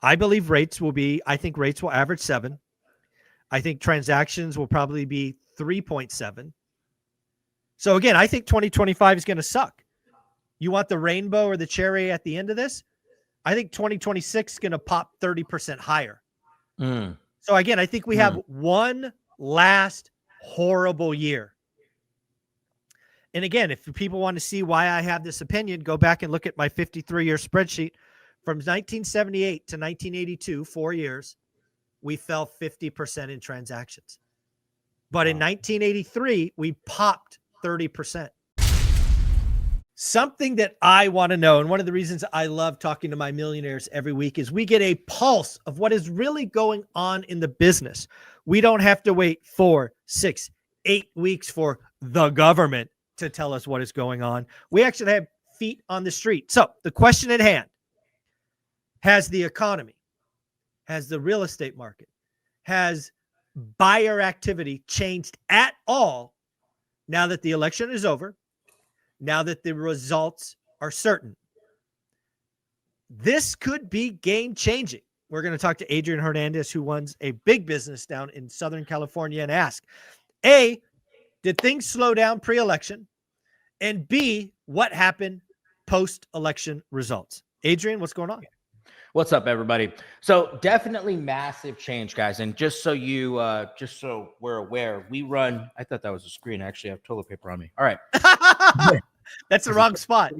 I think rates will average 7. I think transactions will probably be 3.7. So again, I think 2025 is going to suck. You want the rainbow or the cherry at the end of this? I think 2026 is going to pop 30% higher. So again, I think we have one last horrible year. And again, if people want to see why I have this opinion, go back and look at my 53-year spreadsheet. From 1978 to 1982, 4 years, we fell 50% in transactions. But in 1983, we popped 30%. Something that I want to know, and one of the reasons I love talking to my millionaires every week, is we get a pulse of what is really going on in the business. We don't have to wait 4, 6, 8 weeks for the government to tell us what is going on. We actually have feet on the street. So the question at hand, has the economy, has the real estate market, has buyer activity changed at all now that the election is over? Now that the results are certain? This could be game-changing. We're going to talk to Adrian Hernandez, who runs a big business down in Southern California, and ask, A, did things slow down pre-election? And B, what happened post-election results? Adrian, what's going on? What's up, everybody? So definitely massive change, guys. And just so we're aware, we run, I thought that was a screen. I actually have toilet paper on me. All right. That's the wrong spot.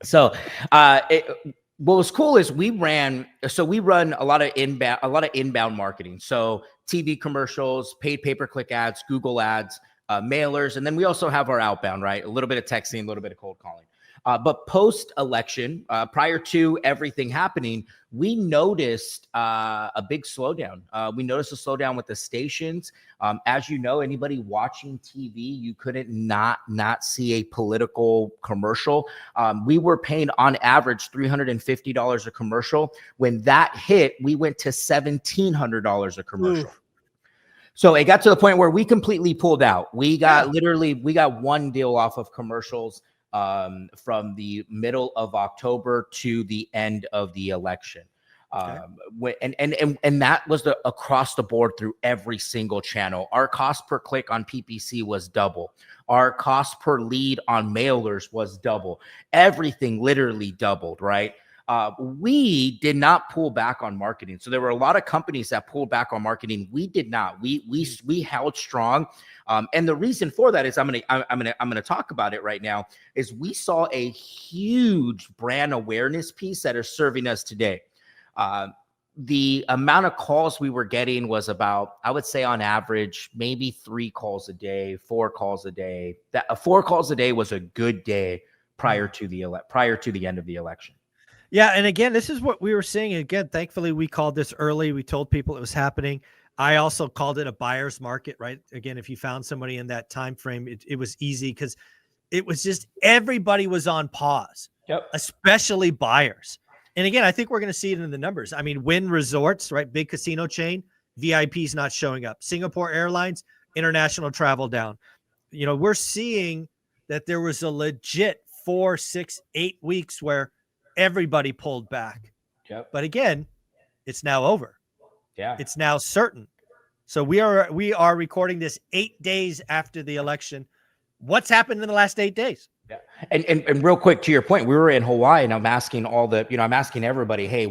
So what was cool is we run a lot of inbound marketing. So TV commercials, paid pay-per-click ads, Google ads, mailers, and then we also have our outbound, right? A little bit of texting, a little bit of cold calling. But post-election, prior to everything happening, we noticed a big slowdown. We noticed a slowdown with the stations. As you know, anybody watching TV, you couldn't not see a political commercial. We were paying on average $350 a commercial. When that hit, we went to $1,700 a commercial. Ooh. So it got to the point where we completely pulled out. We got one deal off of commercials from the middle of October to the end of the election. And that was across the board through every single channel. Our cost per click on PPC was double. Our cost per lead on mailers was double. Everything literally doubled, right? We did not pull back on marketing. So there were a lot of companies that pulled back on marketing. We did not. We held strong. And the reason for that is I'm gonna talk about it right now. Is we saw a huge brand awareness piece that is serving us today. The amount of calls we were getting was about, I would say on average, maybe 3 calls a day, 4 calls a day. 4 calls a day was a good day prior to the end of the election. Yeah, and again, this is what we were seeing. Again, thankfully, we called this early. We told people it was happening. I also called it a buyer's market, right? Again, if you found somebody in that time frame, it was easy because it was just everybody was on pause, especially buyers. And again, I think we're going to see it in the numbers. I mean, Wynn Resorts, right? Big casino chain, VIPs not showing up. Singapore Airlines, international travel down. You know, we're seeing that there was a legit 4, 6, 8 weeks where everybody pulled back. But again, it's now over. Yeah, it's now certain. So we are recording this 8 days after the election. What's happened in the last 8 days? Yeah. And real quick, to your point, we were in Hawaii and I'm asking I'm asking everybody, hey,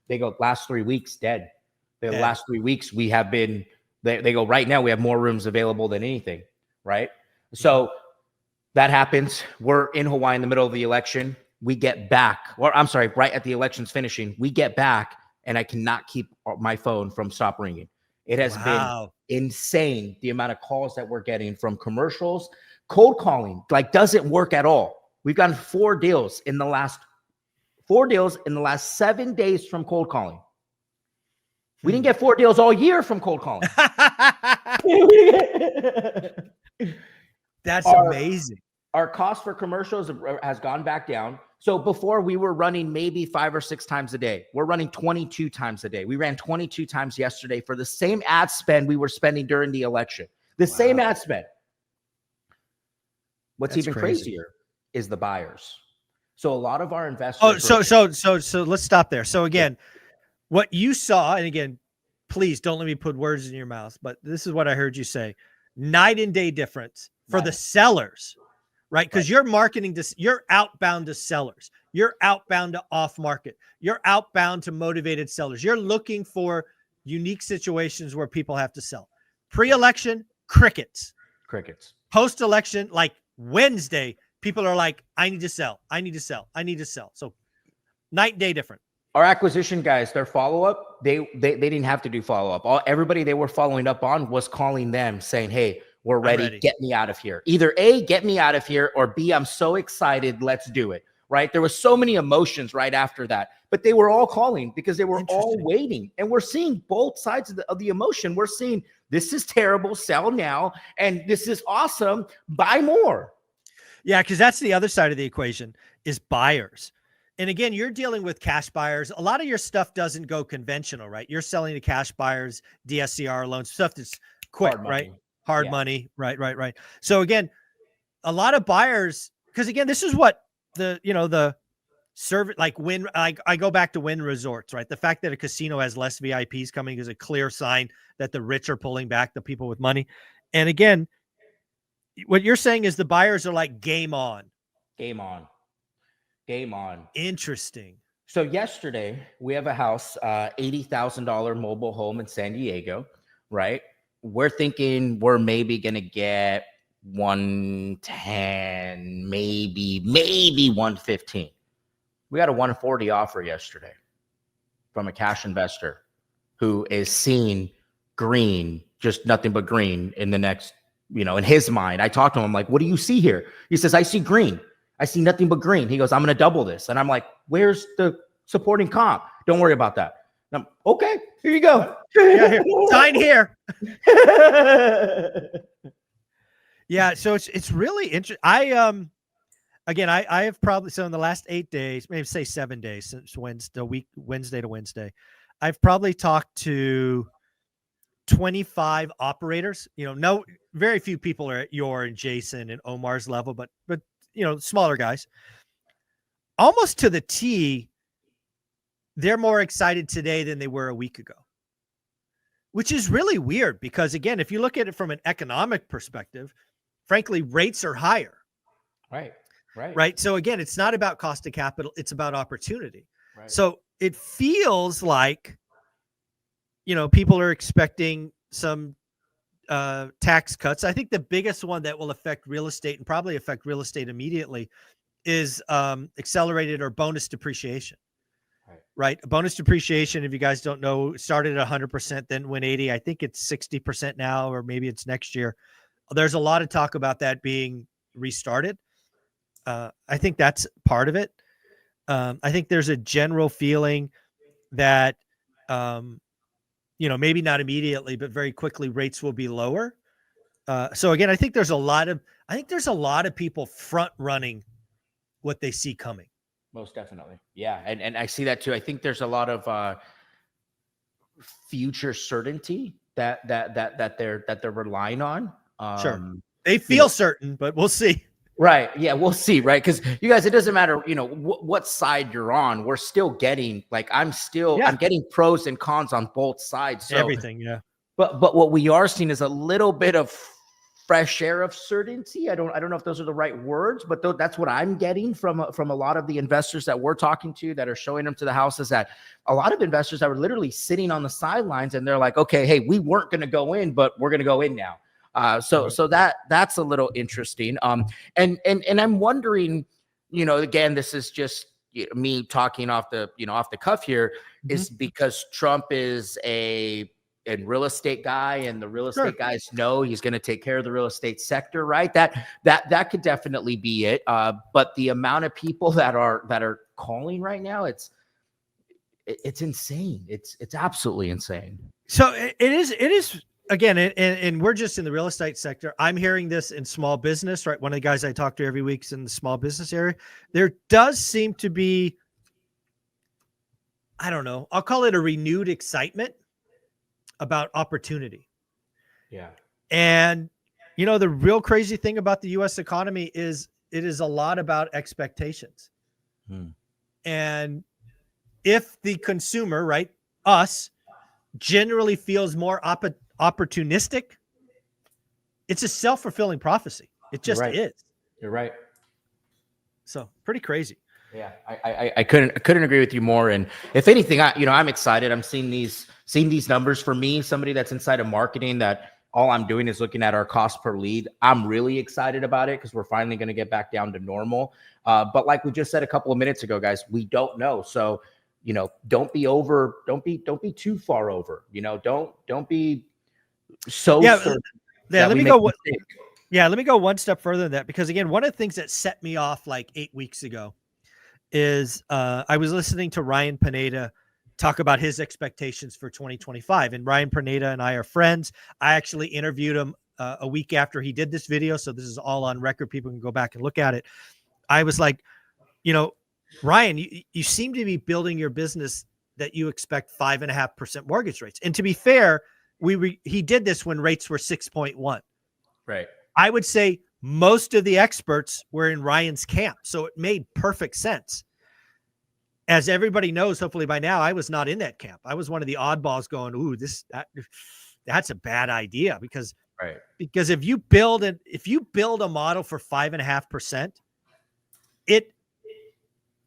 they go last 3 weeks dead. The last 3 weeks we have been, they go right now, we have more rooms available than anything. Right. So that happens. We're in Hawaii in the middle of the election. We get back, or I'm sorry, right at the election's finishing, we get back and I cannot keep my phone from stop ringing. It has been insane, the amount of calls that we're getting from commercials. Cold calling, doesn't work at all. We've gotten 4 deals in the last 7 days from cold calling. We didn't get 4 deals all year from cold calling. That's amazing. Our cost for commercials has gone back down. So before we were running maybe 5 or 6 times a day. We're running 22 times a day. We ran 22 times yesterday for the same ad spend we were spending during the election. The same ad spend. What's even crazier is the buyers. So a lot of our investors. So let's stop there. So again, what you saw, and again, please don't let me put words in your mouth, but this is what I heard you say: night and day difference for the sellers, right? Because you're marketing to, you're outbound to sellers, you're outbound to off market, you're outbound to motivated sellers. You're looking for unique situations where people have to sell. Pre-election, crickets. Post-election, like Wednesday, people are like, I need to sell. I need to sell. I need to sell. So night and day different. Our acquisition guys, their follow-up, they didn't have to do follow-up. Everybody they were following up on was calling them saying, hey, we're ready. Get me out of here. Either A, get me out of here, or B, I'm so excited. Let's do it. Right. There was so many emotions right after that, but they were all calling because they were all waiting. And we're seeing both sides of the emotion. We're seeing this is terrible, sell now, and this is awesome, buy more. Yeah, because that's the other side of the equation is buyers. And again, you're dealing with cash buyers. A lot of your stuff doesn't go conventional, right? You're selling to cash buyers, DSCR loans, stuff that's quick, right? Hard money. Right. So again, a lot of buyers, because again, this is what the service, like when I go back to Wynn Resorts, right? The fact that a casino has less VIPs coming is a clear sign that the rich are pulling back the people with money. And again, what you're saying is the buyers are like, game on. Interesting. So yesterday we have a house, $80,000 mobile home in San Diego, right? We're thinking we're maybe going to get 110, maybe 115. We got a 140 offer yesterday from a cash investor who is seeing green, just nothing but green in the next, in his mind. I talked to him, I'm like, what do you see here? He says, I see green. I see nothing but green. He goes, I'm going to double this. And I'm like, where's the supporting comp? Don't worry about that. And I'm, okay, here you go. Yeah, sign here. Yeah, so it's really interesting. I have probably, so in the last 8 days, maybe say 7 days since Wednesday to Wednesday, I've probably talked to 25 operators. No, very few people are at your and Jason and Omar's level, but smaller guys. Almost to the T, they're more excited today than they were a week ago, which is really weird because, again, if you look at it from an economic perspective, frankly, rates are higher. Right. So again, it's not about cost of capital. It's about opportunity. Right. So it feels like, people are expecting some tax cuts. I think the biggest one that will affect real estate and probably affect real estate immediately is accelerated or bonus depreciation. Right. Bonus depreciation, if you guys don't know, started at 100%, then went 80. I think it's 60% now, or maybe it's next year. There's a lot of talk about that being restarted. I think that's part of it. I think there's a general feeling that, maybe not immediately, but very quickly rates will be lower. So again, I think there's a lot of people front running what they see coming. Most definitely. Yeah. And I see that too. I think there's a lot of future certainty that they're relying on. Sure. They feel certain, but we'll see. Right. Yeah, we'll see. Right. Because you guys, it doesn't matter, what side you're on. We're still getting, I'm getting pros and cons on both sides. So, everything. Yeah. But what we are seeing is a little bit of fresh air of certainty. I don't know if those are the right words, but that's what I'm getting from a lot of the investors that we're talking to that are showing them to the house, is that a lot of investors that were literally sitting on the sidelines and they're like, okay, hey, we weren't going to go in, but we're going to go in now. So that's a little interesting. And I'm wondering, again, this is just me talking off the cuff here, is because Trump is a real estate guy, and the real estate guys know he's going to take care of the real estate sector, right? That could definitely be it. But the amount of people that are calling right now, it's insane. It's absolutely insane. So it is. Again, and we're just in the real estate sector. I'm hearing this in small business, right? One of the guys I talk to every week is in the small business area. There does seem to be, I don't know, I'll call it a renewed excitement about opportunity. Yeah. And, the real crazy thing about the U.S. economy is it is a lot about expectations. And if the consumer, right, us generally feels more opportunistic, it's a self-fulfilling prophecy. It just is. You're right. So pretty crazy. Yeah, I couldn't agree with you more. And if anything, I'm excited. I'm seeing these numbers. For me, somebody that's inside of marketing, that all I'm doing is looking at our cost per lead. I'm really excited about it because we're finally going to get back down to normal. But like we just said a couple of minutes ago, guys, we don't know. So, don't be too far over. Don't be so certain. Let me go. Let me go one step further than that, because again, one of the things that set me off like 8 weeks ago is I was listening to Ryan Pineda talk about his expectations for 2025. And Ryan Pineda and I are friends. I actually interviewed him a week after he did this video. So this is all on record. People can go back and look at it. I was like, Ryan, you seem to be building your business that you expect 5.5% mortgage rates. And to be fair, he did this when rates were 6.1. Right. I would say most of the experts were in Ryan's camp. So it made perfect sense. As everybody knows, hopefully by now, I was not in that camp. I was one of the oddballs going, ooh, that's a bad idea, because if you build a model for 5.5%,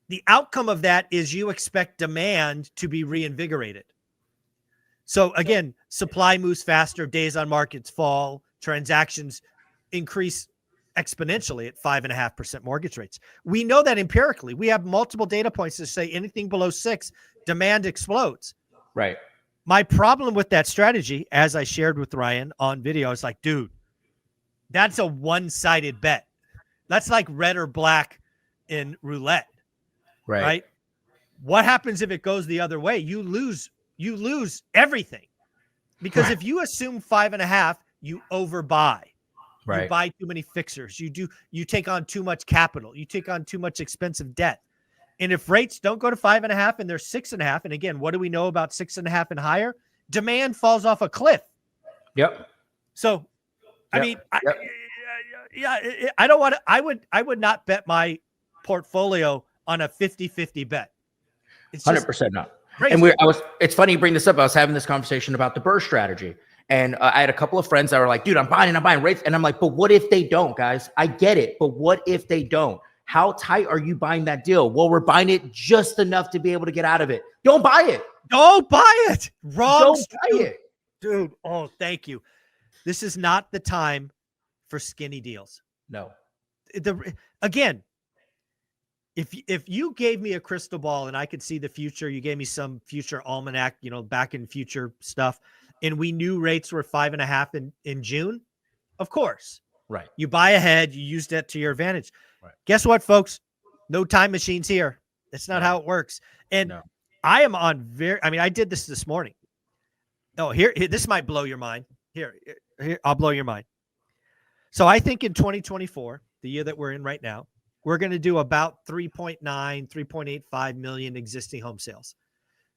the outcome of that is you expect demand to be reinvigorated. So again, supply moves faster, days on markets fall, transactions increase exponentially at 5.5% mortgage rates. We know that empirically. We have multiple data points to say anything below 6, demand explodes. Right. My problem with that strategy, as I shared with Ryan on video, is like, dude, that's a one-sided bet. That's like red or black in roulette. Right? What happens if it goes the other way? You lose everything. Because if you assume 5.5, you overbuy. You buy too many fixers. You take on too much capital. You take on too much expensive debt. And if rates don't go to 5.5 and they're 6.5, and again, what do we know about 6.5 and higher? Demand falls off a cliff. Yep. So, I mean, I don't want to. I would not bet my portfolio on a 50-50 bet. It's 100% not. Crazy. And it's funny you bring this up. I was having this conversation about the burst strategy. And I had a couple of friends that were like, dude, I'm buying rates. And I'm like, but what if they don't, guys? I get it. But what if they don't? How tight are you buying that deal? Well, we're buying it just enough to be able to get out of it. Don't buy it. Don't buy it. Wrong. Don't buy it. Dude. Oh, thank you. This is not the time for skinny deals. No. Again, if you gave me a crystal ball and I could see the future, you gave me some future almanac, back in future stuff, and we knew rates were 5.5 in June, of course. Right. You buy ahead, you use that to your advantage. Right. Guess what, folks? No time machines here. That's not how it works. And I am on I did this morning. Oh, here, this might blow your mind. Here, I'll blow your mind. So I think in 2024, the year that we're in right now, we're going to do about 3.85 million existing home sales.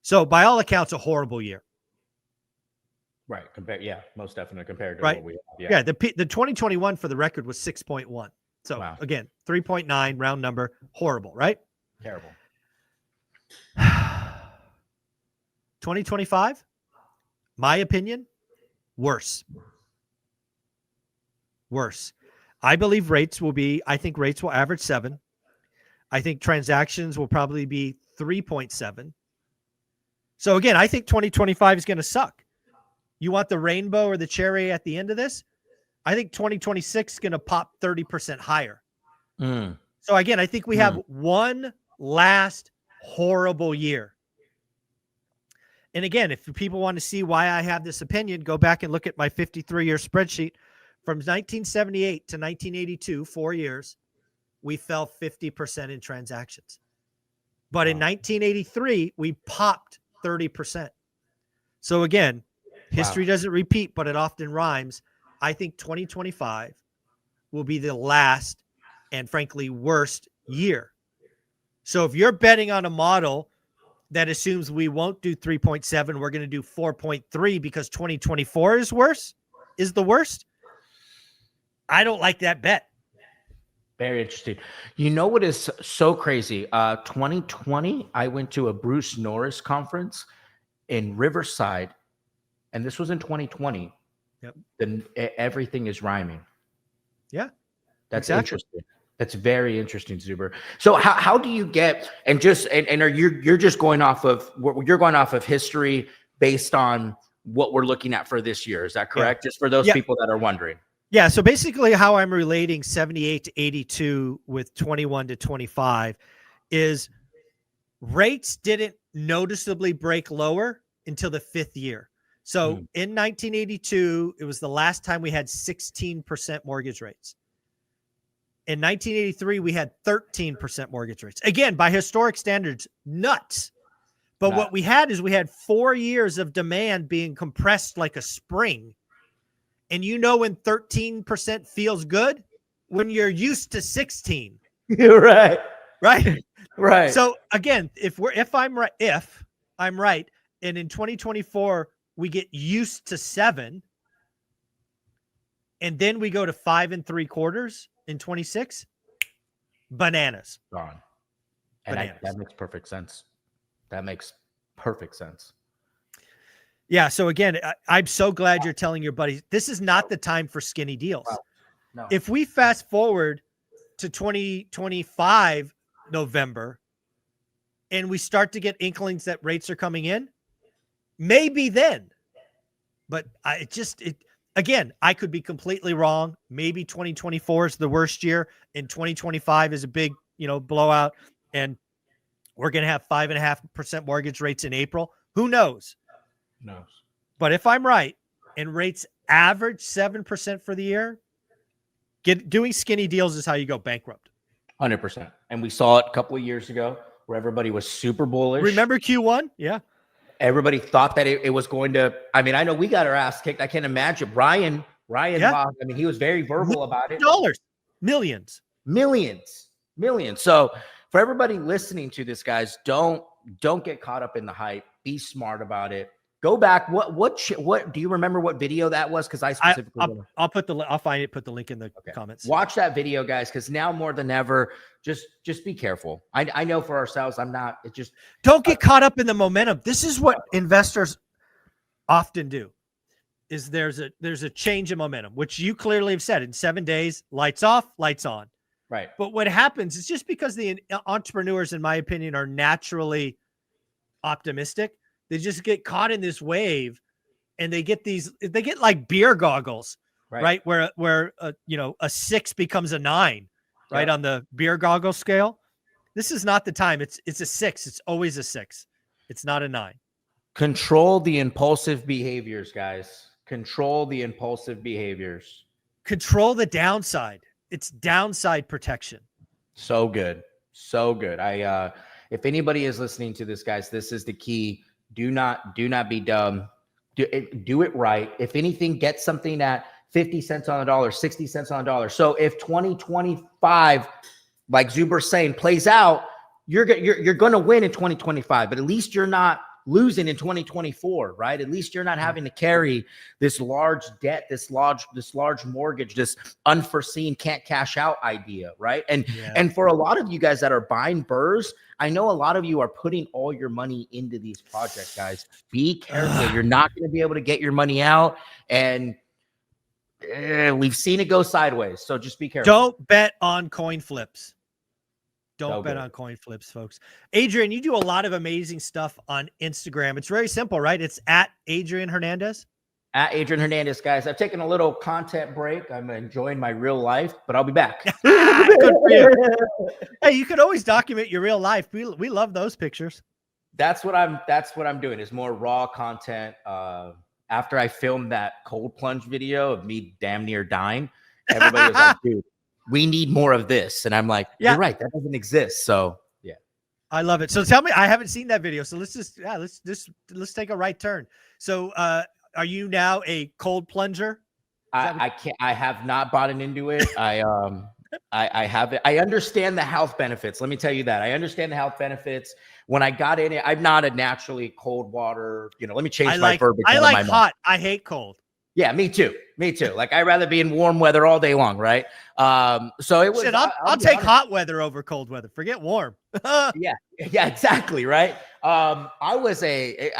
So by all accounts, a horrible year. Right. Most definitely compared to what we have. Yeah. The 2021 for the record was 6.1. So again, 3.9 round number, horrible, right? Terrible. 2025, my opinion, worse. I believe I think rates will average 7. I think transactions will probably be 3.7. So again, I think 2025 is going to suck. You want the rainbow or the cherry at the end of this? I think 2026 is going to pop 30% higher. So again, I think we have one last horrible year. And again, if people want to see why I have this opinion, go back and look at my 53-year spreadsheet. From 1978 to 1982, 4 years, we fell 50% in transactions. But in 1983, we popped 30%. So again, history doesn't repeat, but it often rhymes. I think 2025 will be the last and frankly worst year. So if you're betting on a model that assumes we won't do 3.7, we're going to do 4.3 because 2024 is the worst. I don't like that bet. Very interesting. You know what is so crazy? 2020, I went to a Bruce Norris conference, in Riverside, and this was in 2020, Yep. then everything is rhyming. Yeah. That's Exactly. interesting. That's very interesting, Zuber. So how do you get, and are you're just going off of history based on what we're looking at for this year? Is that correct? Yeah. Just for those Yeah. people that are wondering. Yeah. So basically how I'm relating 78 to 82 with 21 to 25 is rates didn't noticeably break lower until the 5th year. So in 1982, it was the last time we had 16% mortgage rates. In 1983, we had 13% mortgage rates. Again, by historic standards, nuts. But what we had is we had 4 years of demand being compressed like a spring. And you know when 13% feels good? When you're used to 16. You're right. Right? Right. So again, if I'm right, and in 2024 we get used to 7, and then we go to 5 3/4 in 26, bananas. Gone. And that makes perfect sense. That makes perfect sense. Yeah. So again, I'm so glad you're telling your buddies this is not the time for skinny deals. Wow. No. If we fast forward to 2025 November and we start to get inklings that rates are coming in, maybe then. But again, I could be completely wrong. Maybe 2024 is the worst year and 2025 is a big, blowout. And we're going to have 5.5% mortgage rates in April. Who knows? No. But if I'm right and rates average 7% for the year, doing skinny deals is how you go bankrupt. 100%. And we saw it a couple of years ago where everybody was super bullish. Remember Q1? Yeah. Everybody thought that it was going to, I mean, I know we got our ass kicked. I can't imagine. Ryan, Yeah. I mean, he was very verbal about it. Millions. So for everybody listening to this, guys, don't get caught up in the hype. Be smart about it. Go back. What do you remember what video that was? Because I specifically I'll find it, put the link in the comments. Watch that video, guys, because now more than ever, just be careful. I know for ourselves, don't get caught up in the momentum. This is what investors often do. Is there's a change in momentum, which you clearly have said in 7 days, lights off, lights on. Right. But what happens is just because the entrepreneurs, in my opinion, are naturally optimistic, they just get caught in this wave and they get like beer goggles, right? Where a 6 becomes a 9, right? On the beer goggle scale. This is not the time. It's a 6. It's always a 6. It's not a 9. Control the impulsive behaviors, guys. Control the impulsive behaviors. Control the downside. It's downside protection. So good. So good. If anybody is listening to this, guys, this is the key. Do not be dumb. Do it right. If anything, get something at 50 cents on the dollar, 60 cents on the dollar. So if 2025, like Zuber's saying, plays out, you're going to win in 2025, but at least you're not losing in 2024, right? At least you're not having to carry this large debt, this large mortgage, this unforeseen can't cash out idea, right? And for a lot of you guys that are buying burrs, I know a lot of you are putting all your money into these projects, guys. Be careful. You're not going to be able to get your money out, and we've seen it go sideways. So just be careful. Don't bet on coin flips. Don't bet on coin flips, folks. Adrian, you do a lot of amazing stuff on Instagram. It's very simple, right? It's at Adrian Hernandez. At Adrian Hernandez, guys. I've taken a little content break. I'm enjoying my real life, but I'll be back. Good for you. Hey, you could always document your real life. We love those pictures. That's what I'm doing is more raw content. After I filmed that cold plunge video of me damn near dying, everybody was like, dude, we need more of this. And I'm like, you're right. That doesn't exist. So yeah. I love it. So tell me, I haven't seen that video. So let's take a right turn. So are you now a cold plunger? I have not bought into it. I have it. I understand the health benefits. Let me tell you that. I understand the health benefits. When I got in it, I'm not a naturally cold water, let me change my verbiage. I like hot. I hate cold. Yeah, me too. Like I'd rather be in warm weather all day long, right? So it was. I'll take hot weather over cold weather. Forget warm. Yeah, exactly, right. I'm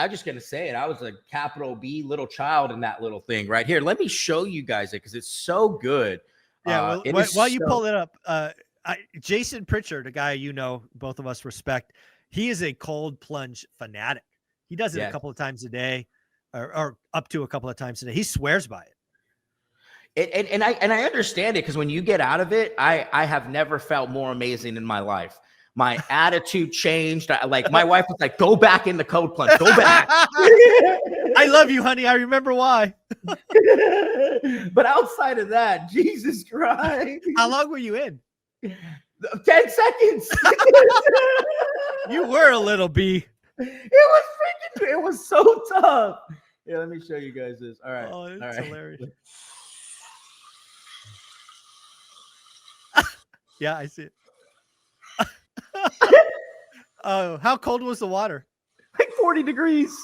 just gonna say it. I was a capital B little child in that little thing right here. Let me show you guys it because it's so good. Yeah, well, It while is you so, pull it up, Jason Pritchard, a guy both of us respect, he is a cold plunge fanatic. He does it a yeah. couple of times a day, or up to a couple of times a day. He swears by it. And I understand it because when you get out of it, I have never felt more amazing in my life. My attitude changed. Like my wife was like, "Go back in the cold plunge. Go back." I love you, honey. I remember why. But outside of that, Jesus Christ. How long were you in? 10 seconds. You were a little bee. It was so tough. Yeah, let me show you guys this. All right. Oh, it's all right. hilarious. Yeah, I see it. Oh, how cold was the water? Like 40 degrees.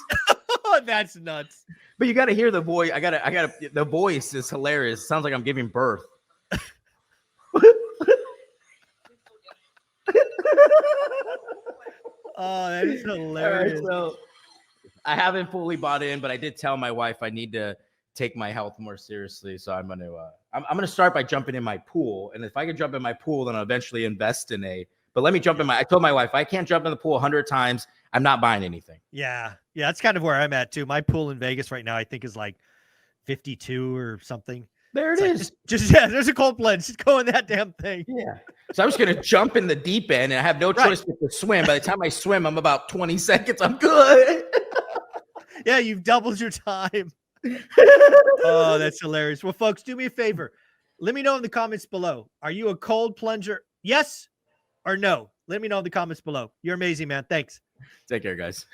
Oh, that's nuts. But you got to hear the voice. The voice is hilarious. It sounds like I'm giving birth. Oh, that is hilarious. Right, so I haven't fully bought in, but I did tell my wife I need to take my health more seriously. So I'm gonna start by jumping in my pool, and if I can jump in my pool, then I'll eventually invest in a. But let me jump in I told my wife I can't jump in the pool 100 times. I'm not buying anything. Yeah, that's kind of where I'm at too. My pool in Vegas right now, I think, is like 52 or something. There it it's is. Like, just yeah, there's a cold plunge. Just go in that damn thing. Yeah. So I'm just gonna jump in the deep end, and I have no choice but to swim. By the time I swim, I'm about 20 seconds. I'm good. Yeah, you've doubled your time. Oh, that's hilarious. Well, folks, do me a favor. Let me know in the comments below. Are you a cold plunger? Yes or no? Let me know in the comments below. You're amazing, man. Thanks. Take care, guys.